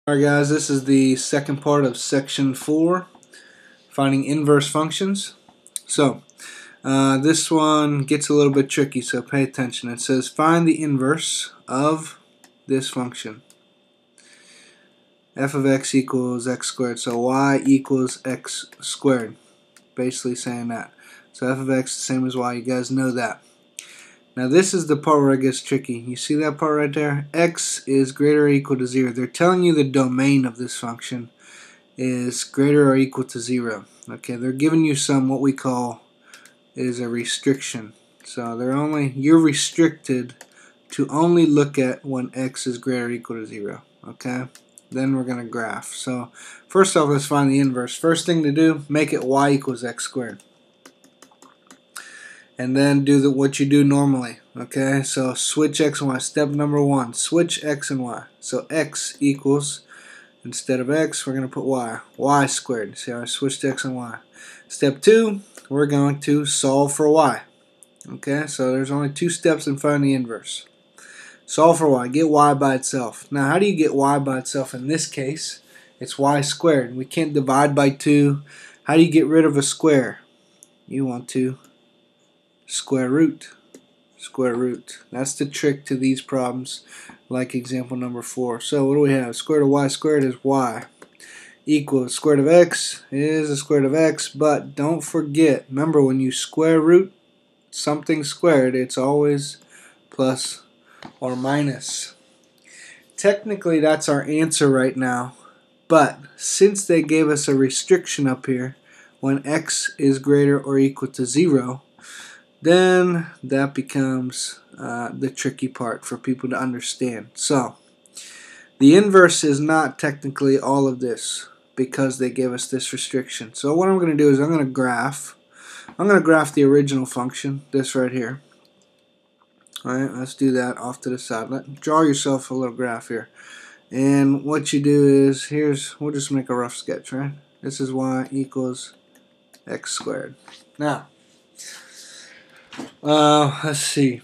Alright guys, this is the second part of section 4, finding inverse functions. So, this one gets a little bit tricky, so pay attention. It says find the inverse of this function. F of x equals x squared, so y equals x squared. Basically saying that. So f of x is the same as y, you guys know that. Now this is the part where it gets tricky. You see that part right there? X is greater or equal to 0. They're telling you the domain of this function is greater or equal to 0. Okay, they're giving you some what we call is a restriction. So you're restricted to only look at when x is greater or equal to 0. Okay? Then we're going to graph. So first off, let's find the inverse. First thing to do, make it y equals x squared. And then do what you do normally. Okay, so switch x and y. Step number 1, switch x and y. So x equals, instead of x, we're going to put y squared. See how I switched x and y. Step 2, we're going to solve for y. Okay, so there's only 2 steps in finding the inverse. Solve for y. Get y by itself. Now, how do you get y by itself? In this case, it's y squared. We can't divide by 2. How do you get rid of a square? You want to square root. Square root. That's the trick to these problems, like example number 4. So what do we have? Square root of y squared is y. Equals square root of x is the square root of x, but don't forget, remember when you square root something squared, it's always plus or minus. Technically that's our answer right now, but since they gave us a restriction up here, when x is greater or equal to 0, then that becomes the tricky part for people to understand. So the inverse is not technically all of this because they gave us this restriction. So what I'm going to do is I'm going to graph the original function, this right here. Alright, let's do that off to the side. Draw yourself a little graph here. And what you do is, we'll just make a rough sketch, right? This is y equals x squared. Now, let's see.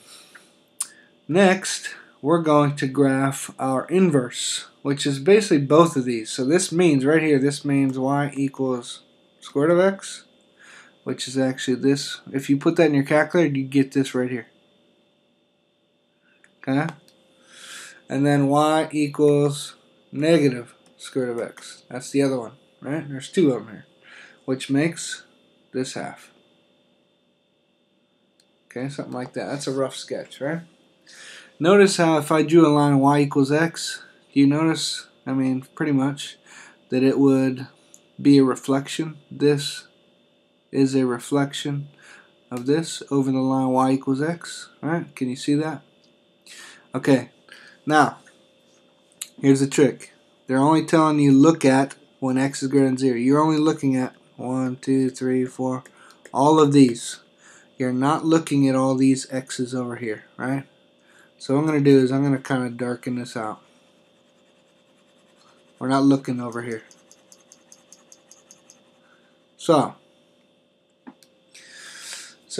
Next, we're going to graph our inverse, which is basically both of these. So this means, right here, this means y equals square root of x, which is actually this. If you put that in your calculator, you get this right here. Okay? And then y equals negative square root of x. That's the other one, right? There's 2 of them here, which makes this half. Okay, something like that. That's a rough sketch, right? Notice how if I drew a line of y equals x, do you notice, I mean, pretty much, that it would be a reflection? This is a reflection of this over the line y equals x, right? Can you see that? Okay, now, here's the trick. They're only telling you look at when x is greater than 0. You're only looking at 1, 2, 3, 4, all of these. You're not looking at all these x's over here, right? So what I'm going to do is I'm going to kind of darken this out. We're not looking over here. So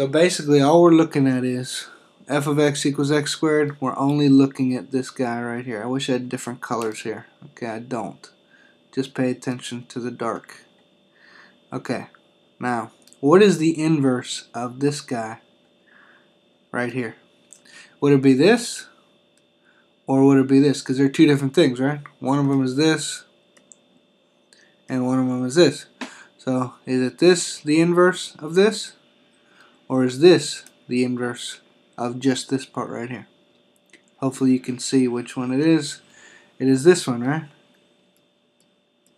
basically all we're looking at is f of x equals x squared. We're only looking at this guy right here. I wish I had different colors here. Okay, I don't. Just pay attention to the dark. Okay, now what is the inverse of this guy right here? Would it be this? Or would it be this? Because they're 2 different things, right? One of them is this, and one of them is this. So, is it this the inverse of this? Or is this the inverse of just this part right here? Hopefully you can see which one it is. It is this one, right?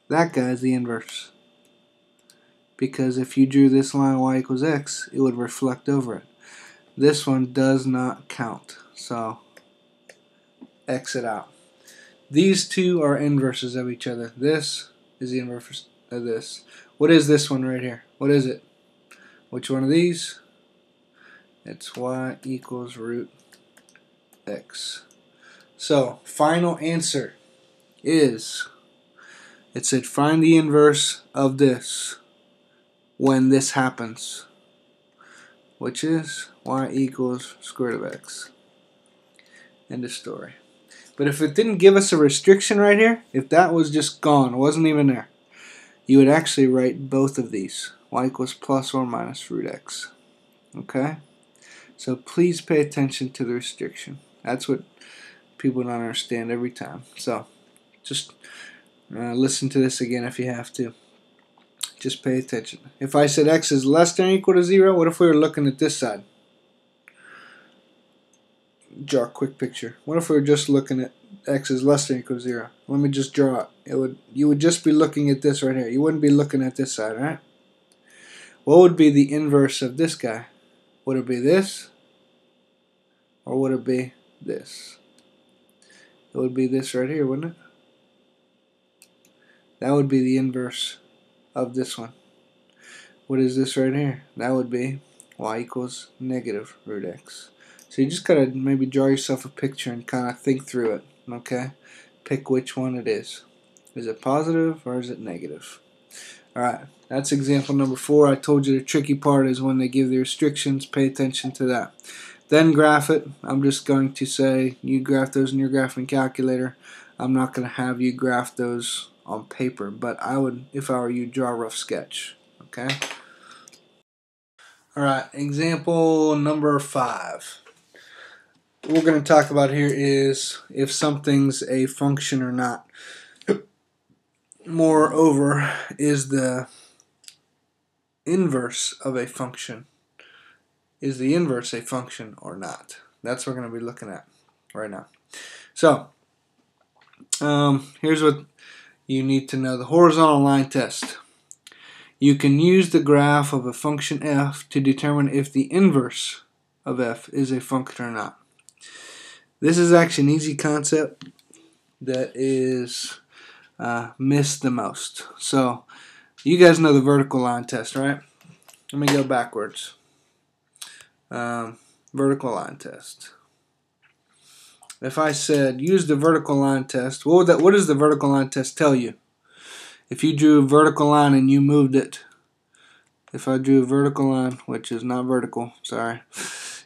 That guy is the inverse. Because if you drew this line y equals x, it would reflect over it. This one does not count. So, exit out. These 2 are inverses of each other. This is the inverse of this. What is this one right here? What is it? Which one of these? It's y equals root x. So, final answer is, it said find the inverse of this when this happens, which is y equals square root of x. End of story. But if it didn't give us a restriction right here, if that was just gone, wasn't even there, you would actually write both of these. Y equals plus or minus root x. Okay? So please pay attention to the restriction. That's what people don't understand every time. So just listen to this again if you have to. Just pay attention. If I said x is less than or equal to 0, what if we were looking at this side? Draw a quick picture. What if we were just looking at x is less than or equal to 0? Let me just draw it. You would just be looking at this right here. You wouldn't be looking at this side, right? What would be the inverse of this guy? Would it be this? Or would it be this? It would be this right here, wouldn't it? That would be the inverse of this one. What is this right here? That would be y equals negative root x. So you just gotta maybe draw yourself a picture and kind of think through it, okay? Pick which one it is. Is it positive or is it negative? Alright, that's example number 4. I told you the tricky part is when they give the restrictions. Pay attention to that. Then graph it. I'm just going to say you graph those in your graphing calculator. I'm not going to have you graph those on paper, but I would, if I were you, draw a rough sketch. Okay? Alright, example number 5. What we're going to talk about here is if something's a function or not. Moreover, is the inverse of a function. Is the inverse a function or not? That's what we're going to be looking at right now. So, here's what you need to know. The horizontal line test. You can use the graph of a function f to determine if the inverse of f is a function or not. This is actually an easy concept that is missed the most. So, you guys know the vertical line test, right? Let me go backwards. Vertical line test. If I said use the vertical line test, what does the vertical line test tell you? If you drew a vertical line and you moved it, if I drew a vertical line, which is not vertical, sorry,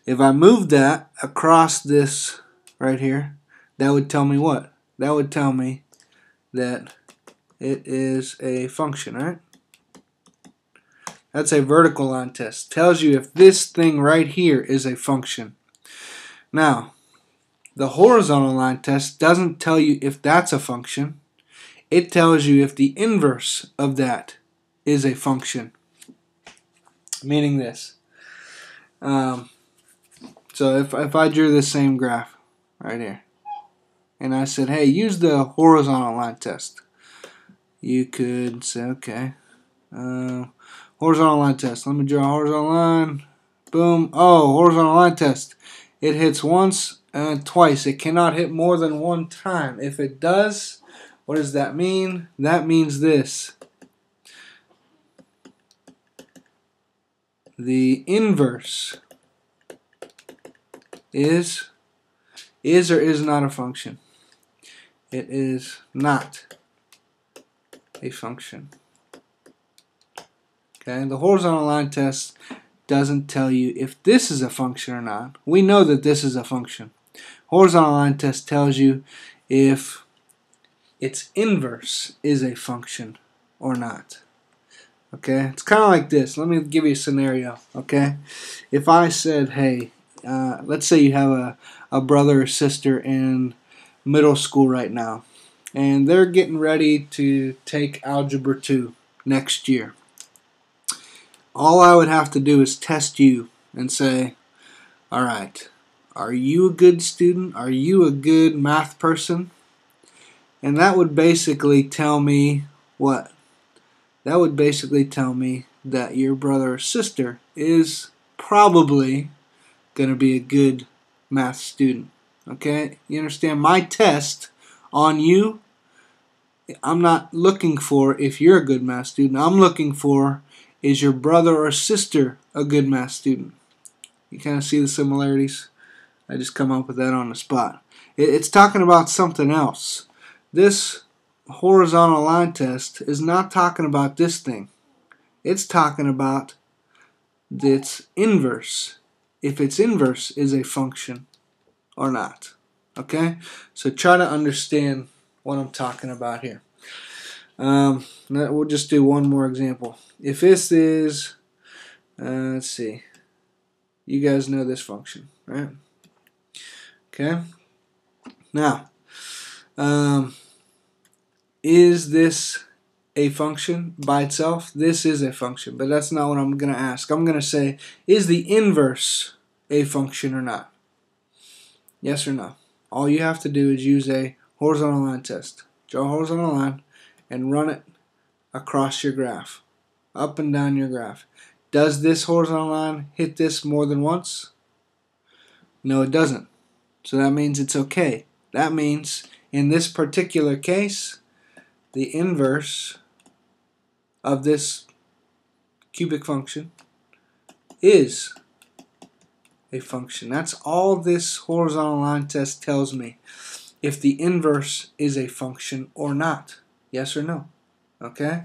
if I moved that across this right here, that would tell me what? That would tell me that it is a function, right? That's a vertical line test. Tells you if this thing right here is a function. Now, the horizontal line test doesn't tell you if that's a function. It tells you if the inverse of that is a function. Meaning this. So if I drew this same graph right here, and I said, hey, use the horizontal line test, you could say, okay, horizontal line test. Let me draw a horizontal line. Boom. Oh, horizontal line test. It hits once and twice. It cannot hit more than one time. If it does, what does that mean? That means this. The inverse is or is not a function. It is not a function. Okay, the horizontal line test doesn't tell you if this is a function or not. We know that this is a function. Horizontal line test tells you if its inverse is a function or not. Okay, it's kind of like this. Let me give you a scenario. Okay, if I said, hey, let's say you have a brother or sister in middle school right now, and they're getting ready to take Algebra 2 next year. All I would have to do is test you and say, alright, are you a good student? Are you a good math person? And that would basically tell me what? That would basically tell me that your brother or sister is probably going to be a good math student. Okay? You understand? My test on you, I'm not looking for if you're a good math student. I'm looking for, is your brother or sister a good math student? You kind of see the similarities? I just come up with that on the spot. It's talking about something else. This horizontal line test is not talking about this thing. It's talking about its inverse. If its inverse is a function or not. Okay, so try to understand what I'm talking about here. We'll just do one more example. If this is, let's see, you guys know this function, right? Okay. Now, is this a function by itself? This is a function, but that's not what I'm going to ask. I'm going to say, is the inverse a function or not? Yes or no? All you have to do is use a horizontal line test. Draw a horizontal line and run it across your graph, up and down your graph. Does this horizontal line hit this more than once? No, it doesn't. So that means it's okay. That means in this particular case, the inverse of this cubic function is a function. That's all this horizontal line test tells me. If the inverse is a function or not. Yes or no. Okay?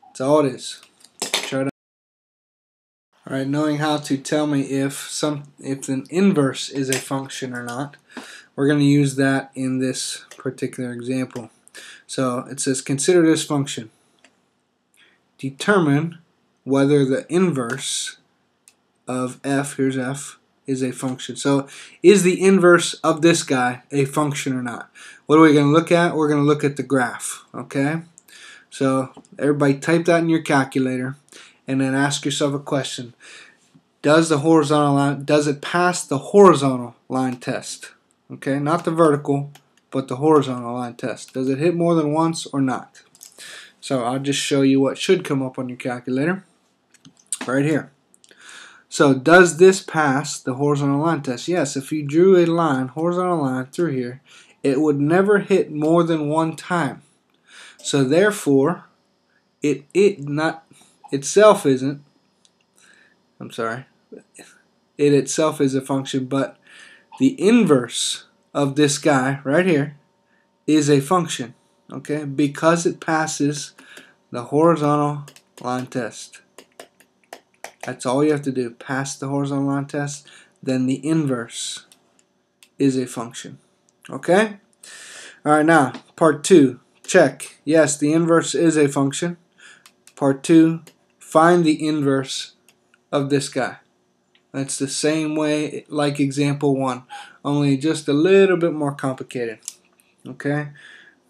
That's all it is. Try to. Alright, knowing how to tell me if an inverse is a function or not, we're going to use that in this particular example. So it says, consider this function. Determine whether the inverse of f, here's f, is a function. So is the inverse of this guy a function or not? What are we going to look at? We're going to look at the graph. Okay? So everybody type that in your calculator and then ask yourself a question. Does the horizontal line, does it pass the horizontal line test? Okay, not the vertical, but the horizontal line test. Does it hit more than once or not? So I'll just show you what should come up on your calculator right here. So does this pass the horizontal line test? Yes, if you drew a line, horizontal line through here, it would never hit more than one time. So therefore, it itself is a function, but the inverse of this guy right here is a function, okay, because it passes the horizontal line test. That's all you have to do. Pass the horizontal line test, then the inverse is a function. Okay? Alright, now, part 2. Check. Yes, the inverse is a function. Part 2, find the inverse of this guy. That's the same way like example 1, only just a little bit more complicated. Okay?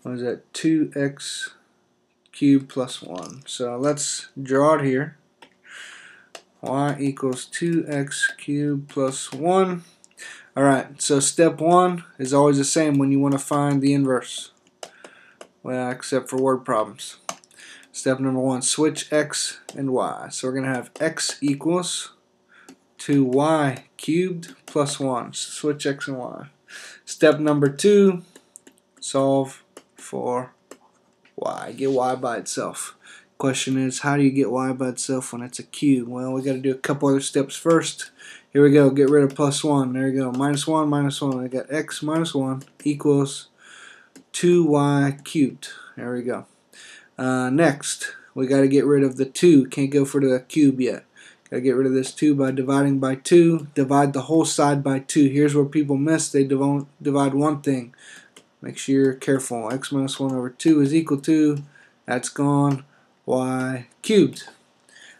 What is that? 2x cubed plus 1. So let's draw it here. Y equals 2x cubed plus 1. Alright, so step 1 is always the same when you want to find the inverse. Well, except for word problems. Step number 1, switch x and y. So we're going to have x equals 2y cubed plus 1. Switch x and y. Step number 2, solve for y. Get y by itself. Question is, how do you get y by itself when it's a cube? Well, we got to do a couple other steps first. Here we go. Get rid of plus 1. There you go. Minus 1, minus 1. I got x minus 1 equals 2y cubed. There we go. Next, we got to get rid of the 2. Can't go for the cube yet. Got to get rid of this 2 by dividing by 2. Divide the whole side by 2. Here's where people miss. They divide one thing. Make sure you're careful. X minus 1 over 2 is equal to, that's gone, y cubed.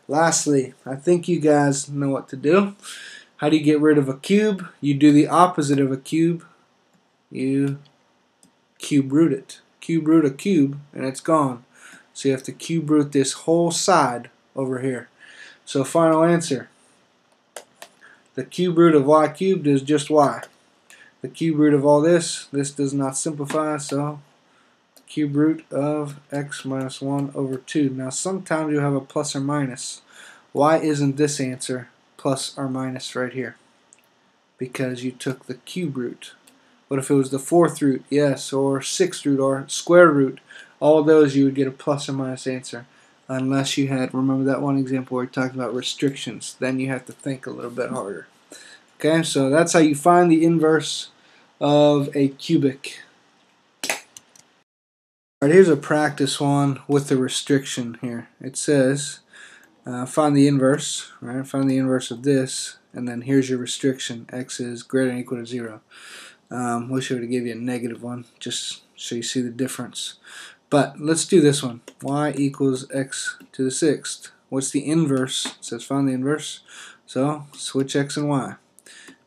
Lastly, I think you guys know what to do. How do you get rid of a cube? You do the opposite of a cube. You cube root it. Cube root a cube and it's gone. So you have to cube root this whole side over here. So final answer. The cube root of y cubed is just y. The cube root of all this does not simplify, so cube root of x minus 1 over 2. Now sometimes you have a plus or minus. Why isn't this answer plus or minus right here? Because you took the cube root. What if it was the 4th root? Yes, or 6th root, or square root. All those you would get a plus or minus answer. Unless you had, remember that one example where we talked about restrictions. Then you have to think a little bit harder. Okay, so that's how you find the inverse of a cubic. Alright, here's a practice one with the restriction here. It says, find the inverse, right? Find the inverse of this, and then here's your restriction. X is greater than or equal to 0. Wish I would have given you a negative one, just so you see the difference. But let's do this one. Y equals x to the sixth. What's the inverse? It says find the inverse. So switch x and y.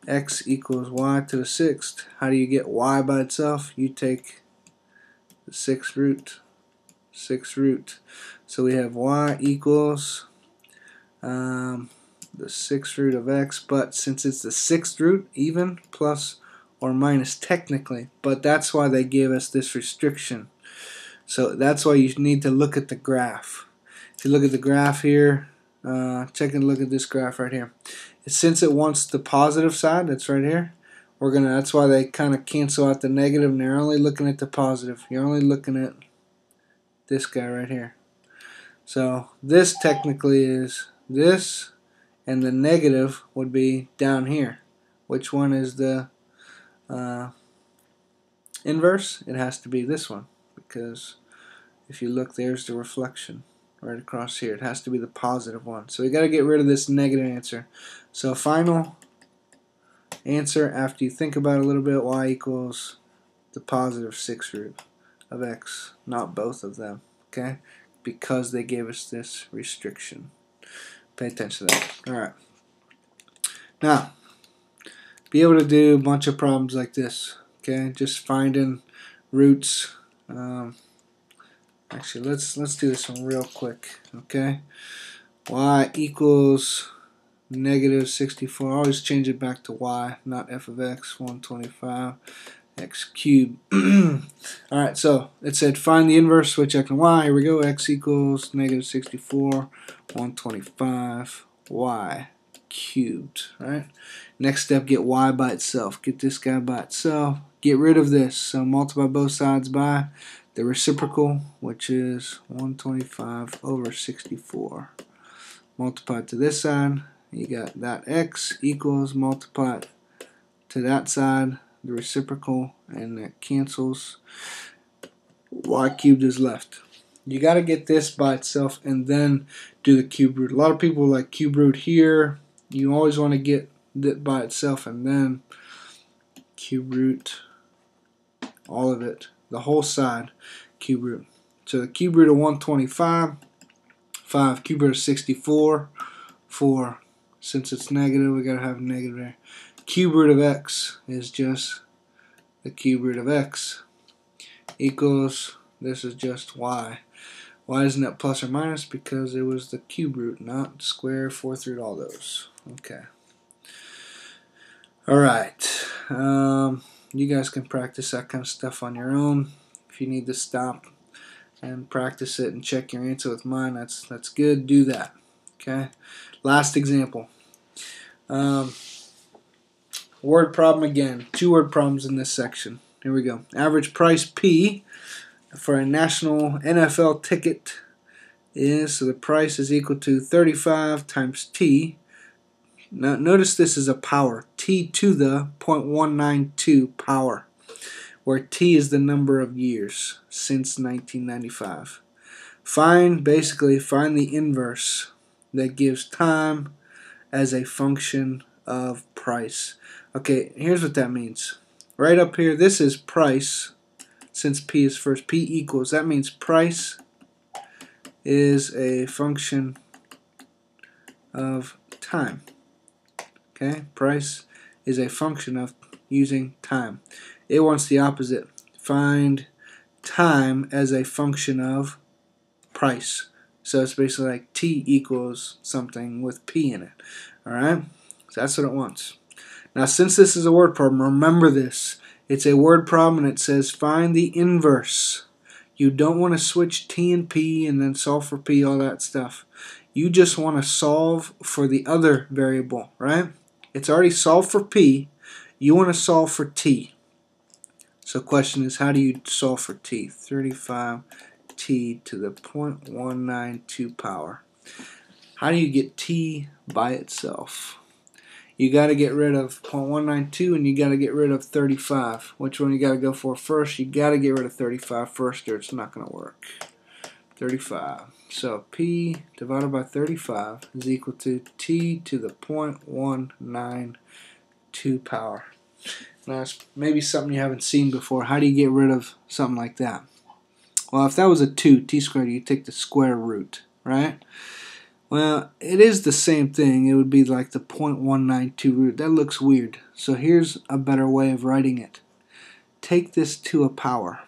X equals y to the sixth. How do you get y by itself? You take the sixth root. So we have y equals the sixth root of x, but since it's the sixth root, even, plus, or minus technically, but that's why they gave us this restriction. So that's why you need to look at the graph. If you look at the graph here, check and look at this graph right here. Since it wants the positive side, that's right here, that's why they kind of cancel out the negative and they're only looking at the positive. You're only looking at this guy right here. So this technically is this, and the negative would be down here. Which one is the inverse? It has to be this one, because if you look, there's the reflection right across here. It has to be the positive one. So we got to get rid of this negative answer. So final answer, after you think about it a little bit, y equals the positive sixth root of x, not both of them, okay? Because they gave us this restriction. Pay attention to that. Alright. Now, be able to do a bunch of problems like this, okay? Just finding roots. Actually, let's do this one real quick, okay? Y equals negative 64. I always change it back to y, not f of x, 125, x cubed. Alright, so it said find the inverse, switch x and y. Here we go. X equals negative 64, 125, y cubed. Right? Next step, get y by itself. Get this guy by itself. Get rid of this. So multiply both sides by the reciprocal, which is 125 over 64. Multiply to this side. You got that x equals, multiply to that side, the reciprocal, and that cancels. Y cubed is left. You got to get this by itself and then do the cube root. A lot of people like cube root here. You always want to get it by itself and then cube root all of it, the whole side, cube root. So the cube root of 125, 5, cube root of 64, 4. Since it's negative, we got to have a negative there. Cube root of x is just the cube root of x equals, this is just y. Why isn't it plus or minus? Because it was the cube root, not square, fourth root, all those. Okay. Alright. You guys can practice that kind of stuff on your own. If you need to stop and practice it and check your answer with mine, that's good. Do that. Okay. Last example. Word problem again. 2 word problems in this section. Here we go. Average price P for a national NFL ticket is, so the price is equal to 35 times T. Now notice this is a power. T to the 0.192 power, where T is the number of years since 1995. Basically find the inverse that gives time as a function of price. Okay, here's what that means. Right up here, this is price, since P is first. P equals, that means price is a function of time. Okay, price is a function of using time. It wants the opposite. Find time as a function of price. So it's basically like T equals something with P in it. Alright? So that's what it wants. Now since this is a word problem, remember this. It's a word problem and it says find the inverse. You don't want to switch T and P and then solve for P, all that stuff. You just want to solve for the other variable, right? It's already solved for P. You want to solve for T. So question is, how do you solve for T? 35 T to the 0.192 power. How do you get T by itself? You got to get rid of 0.192 and you got to get rid of 35. Which one you got to go for first? You got to get rid of 35 first or it's not going to work. 35. So P divided by 35 is equal to T to the 0.192 power. Now, it's maybe something you haven't seen before. How do you get rid of something like that? Well, if that was a 2, t squared, you take the square root, right? Well, it is the same thing. It would be like the 0.192 root. That looks weird. So here's a better way of writing it. Take this to a power.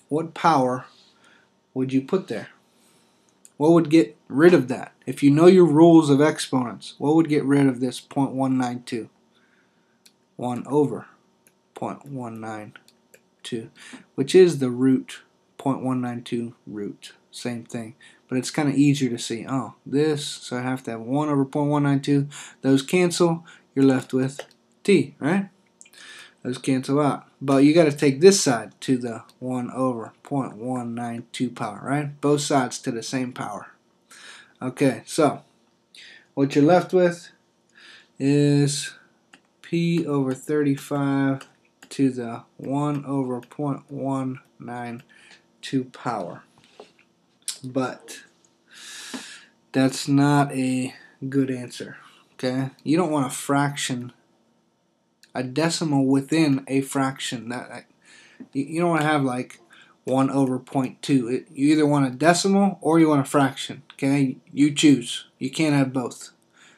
What power would you put there? What would get rid of that? If you know your rules of exponents, what would get rid of this 0.192? 1 over 0.192, which is the root, 0.192 root. Same thing. But it's kind of easier to see. Oh, this, so I have to have 1 over 0.192. Those cancel. You're left with t, right? Those cancel out. But you got to take this side to the 1 over 0.192 power, right? Both sides to the same power. Okay, so what you're left with is p over 35 to the 1 over 0.192 power. But that's not a good answer. Okay, you don't want a fraction, a decimal within a fraction. That you don't want to have like 1 over 0.2. You either want a decimal or you want a fraction. Okay, you choose. You can't have both.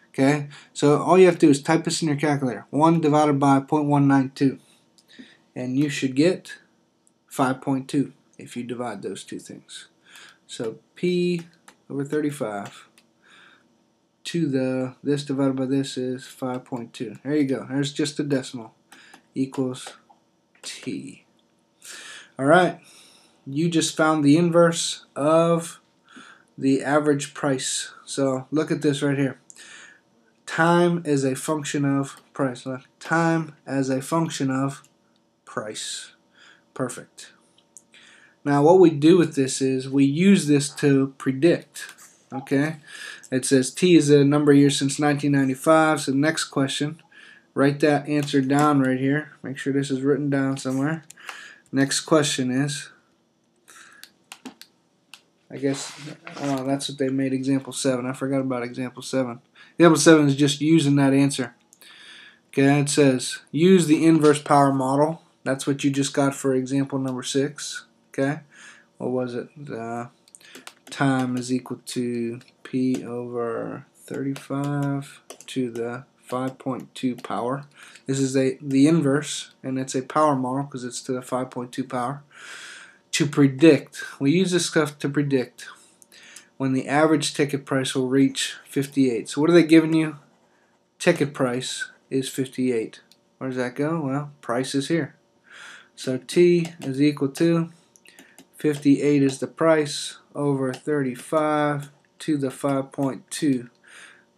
Okay, so all you have to do is type this in your calculator. 1 divided by 0.192, and you should get 5.2 if you divide those two things. So p over 35 to the, this divided by this is 5.2. There you go. There's just a decimal. Equals t. Alright, you just found the inverse of the average price. So look at this right here. Time is a function of price. Time as a function of price. Perfect. Now what we do with this is we use this to predict. Okay, it says t is a number of years since 1995. So the next question, write that answer down right here. Make sure this is written down somewhere. Next question is, I guess, oh, that's what they made example 7. I forgot about example 7. Example 7 is just using that answer. Okay, it says use the inverse power model. That's what you just got for example number 6. Okay, what was it? Time is equal to p over 35 to the 5.2 power. This is the inverse, and it's a power model because it's to the 5.2 power. To predict, we use this stuff to predict when the average ticket price will reach 58. So what are they giving you? Ticket price is 58. Where does that go? Well, price is here. So t is equal to 58 is the price over 35 to the 5.2.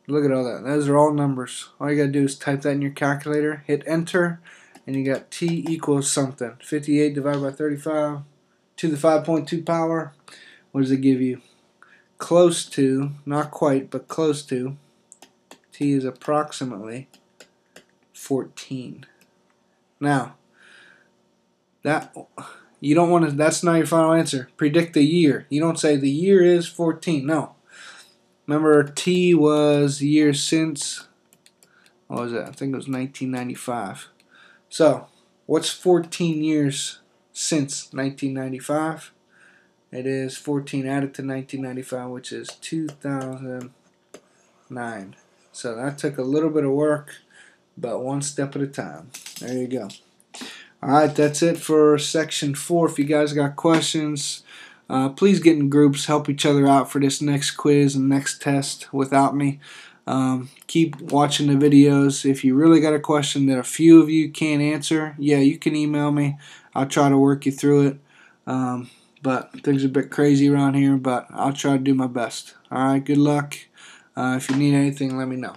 Look at all that. Those are all numbers. All you got to do is type that in your calculator, hit enter, and you got t equals something. 58 divided by 35 to the 5.2 power. What does it give you? Close to, not quite, but close to. T is approximately 14. Now, that you don't want to. That's not your final answer. Predict the year. You don't say the year is 14. No. Remember, T was years since. What was that? I think it was 1995. So, what's 14 years since 1995? It is 14 added to 1995, which is 2009. So that took a little bit of work, but one step at a time. There you go. Alright, that's it for section 4. If you guys got questions, please get in groups, help each other out for this next quiz and next test without me. Keep watching the videos. If you really got a question that a few of you can't answer, yeah, you can email me. I'll try to work you through it. But things are a bit crazy around here, but I'll try to do my best. Alright, good luck. If you need anything, let me know.